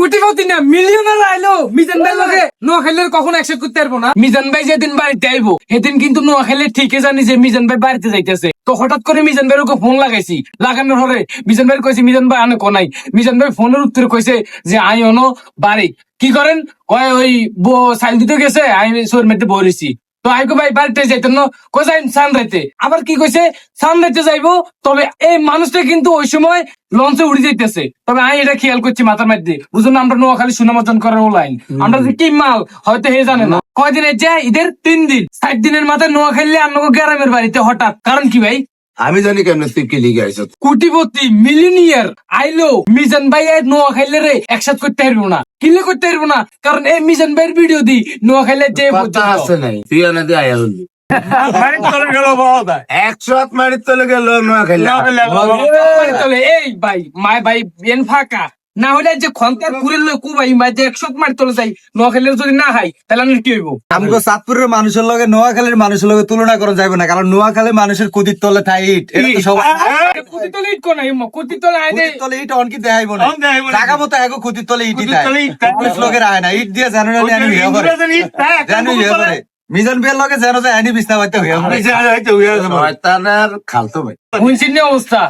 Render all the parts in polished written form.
কোটিপতি না মিলিয়নার আইলো মিজান ভাই লগে নোয়াখালীর কখনো একসাথে করতে পারবো না। মিজান ভাই যেদিন বাড়িতে আইবো সেদিন কিন্তু নোয়াখালীর ঠিকই জানি যে মিজান ভাই বাড়িতে যাইতেছে। তো হঠাৎ করে মিজান ভাইয়ের ওকে ফোন লাগাইছি, লাগানোর পরে মিজান ভাই কইছে মিজান ভাই আনে কোনাই। মিজান ভাই ফোনের উত্তরে কইছে যে আই অনো বাড়ি কি করেন ওই সাইল দিতে গেছে আমি সোর মেতে বলেছি। তো আইকো ভাই বাড়িতে যাইতেন না কোথায় সান রাইতে আবার কি কইছে সান রাইতে যাইবো। তবে এই মানুষটা কিন্তু ওই সময় লঞ্চে উড়ে যাইতেছে। তবে আমি এটা খেয়াল করছি মাথার মধ্যে বুঝুন আমরা নোয়াখালী সুনাম অর্জন করার ও লাইন আমরা যে কি মাল হয়তো হে জানে না। কয়দিনের যায় ঈদের 3 দিন 60 দিনের মাথায় নোয়াখালী আর গ্রামের বাড়িতে হঠাৎ কারণ কি ভাই আমি জানি কেমন তুই কি লিগে আইছ। কোটিপতি মিলিনিয়ার আইলো মিজান ভাই নোয়াখালী রে একসাথ করতে পারবো না কিলে করতে পারবো না কারণ এই মিজান ভাইয়ের ভিডিও দি নোয়াখালী যে আছে নাই তুই এনে দিয়ে আয়া হলি 100 মারি চলে গেল নোয়াখালী। এই ভাই মাই ভাই বেন ফাঁকা না হলে যে খন্তার ঘুরে কু ভাই মাই যে 100 মারি তোলে যাই নোয়াখালীর যদি না হাই তাহলে আমি কি হইব। আমগো চাঁদপুরের মানুষের লগে নোয়াখালীর মানুষের লগে তুলনা করা যাবে না কারণ নোয়াখালী মানুষের কুদির তলে ঠাইট কুতি তলে ইট কোন কুতি তলে আই দে তলে ইট অনকি দেখাইবো না জায়গা মতো এগো কুদির তলে ইট পুলিশ লোকের আয় না ইট দিয়ে জানো না আমি হিয়া করে জানো হিয়া করে মিজান বিয়ের লগে জানো যে আইনি বিছনা বাইতে হইয়া শয়তানের খালতো ভাই শুনছি না অবস্থা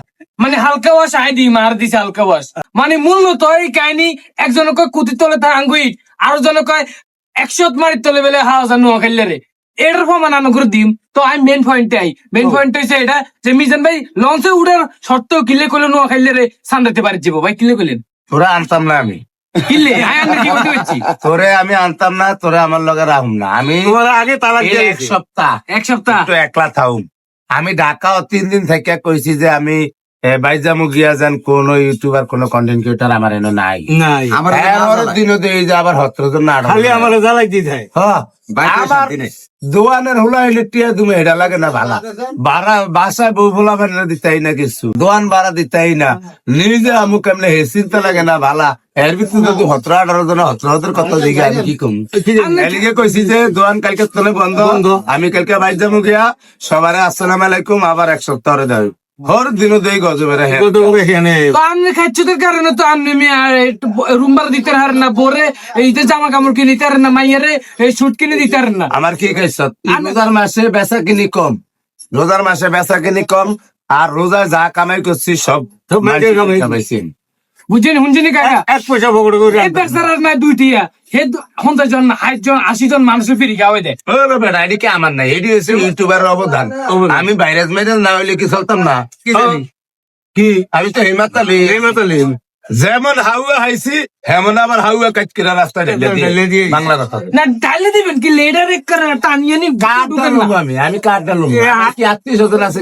মানে হালকা ওয়াশ আই দি মার দিছে হালকা ওয়াশ মানে মূলত এই কাহিনী একজন কয় কুতি তলে তার আঙ্গুইট আর জন কয় 100 মারি তলে বেলে হাওয়া নোয়াখালী রে এটার প্রমাণ আনুগুর দিম। তো আমি মেন পয়েন্টে আই মেন পয়েন্ট হইছে এটা যে মিজান ভাই লঞ্চে উড়ার সত্ত্বেও কিলে করলেন নোয়াখালী রে সান্দাতে পারি যাবো ভাই কিলে করলেন তোরা আনতাম না আমি কিলে আমি কি করতে হচ্ছি তোরে আমি আনতাম না তোরে আমার লগে রাহুম না আমি আগে তালাক এই এক সপ্তাহ তো একলা থাকুম। আমি ঢাকাও 3 দিন থেকে কইছি যে আমি বাইজামু গিয়া যান কোন ইউটিউবার কোন কন্টেন্ট ক্রিয়েটার আমার এনে নাই নাই আমার দিনও দিয়ে যে আবার হত্রজন না খালি আমার জ্বালাই দিয়ে যায় আবার দোয়ানের হুলা হইলে টিয়া তুমি এটা লাগে না ভালা ভাড়া বাসায় বউ ভোলা বানা দিতাই না কিছু দোয়ান ভাড়া দিতাই না নিজে আমু কেমনে হে চিন্তা লাগে না ভালা এর ভিতরে যদি 17-18 জন 17 কত দিকে আমি কি কম এলিগে কইছি যে দোয়ান কালকে তলে বন্ধ আমি কালকে বাইর যাবো গিয়া সবারে আসসালামু আলাইকুম আবার 1 সপ্তাহ দেয় হর দিনও দেই গজবেরে আপনি খাচ্ছদের কারণে তো আপনি রুমবার দিতে পারেন না বোরে এই যে জামা কাপড় কিনে দিতে পারেন না মাইয়ারে এই সুট কিনে দিতে পারেন না। আমার কি খাইছ রোজার মাসে বেচা কিনি কম রোজার মাসে বেচা কিনি কম আর রোজায় যা কামাই করছি সব কামাইছি বুঝছেন শুনছেন কাকা 1 পয়সা বগড় করে এই বেচারার না দুইটিয়া হে 50 জন 60 জন 80 জন মানুষের ফিরি খাওয়াই দেয়। ওরে বেটা এটি কি আমার নাই এটি হচ্ছে ইউটিউবারের অবদান আমি ভাইরাস মেরাজ না হইলে কি চলতাম না কি আমি তো হেমাতালি যেমন হাউয়া হাইছি হেমন আবার হাউয়া কাজ করে রাস্তা বাংলা কথা না ডালে দিবেন কি লেডার এক করে টানিয়ে নি গা ঢুকেন না আমি কাঠ ডালুম কি 800 আছে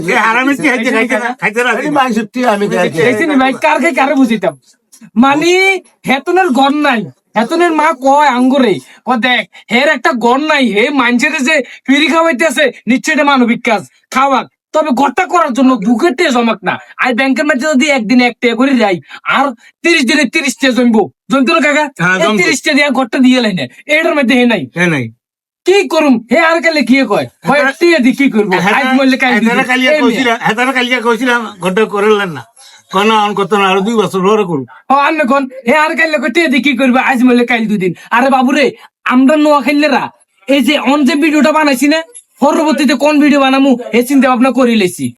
আমি দেখছেন ভাই কার খাই কারে বুঝিতাম মানে হেতনের ঘর নাই হেতনের মা কয় আঙ্গুরে ক দেখ হের একটা ঘর নাই হে মানছেরে যে ফিরি খাওয়াইতেছে নিশ্চয় এটা মানবিক কাজ খাওয়াক তবে ঘরটা করার জন্য বুকের টেজ জমাক না আর ব্যাংকের মধ্যে যদি একদিনে 1 টাকা করে যাই আর 30 দিনে 30 টাকা জমবো জমতো না কাকা 30 টাকা দিয়ে ঘরটা দিয়ে লাই না এটার মধ্যে হে নাই কি করুম হে আর কালে কি কয় টিয়া দি কি করবো আজ মরলে কালিয়া কইছিলাম ঘরটা করলেন না কোন অন করতে না আরো 2 বছর পরে করব অন্যক্ষণ হে আর কাইলে টিয়া দি কি করবো আজ মরলে কাল 2 দিন। আরে বাবুরে আমরা নোয়াখালীরা এই যে অন যে ভিডিওটা বানাইছি না পরবর্তীতে কোন ভিডিও বানামু এ চিন্তা ভাবনা করে লেছি।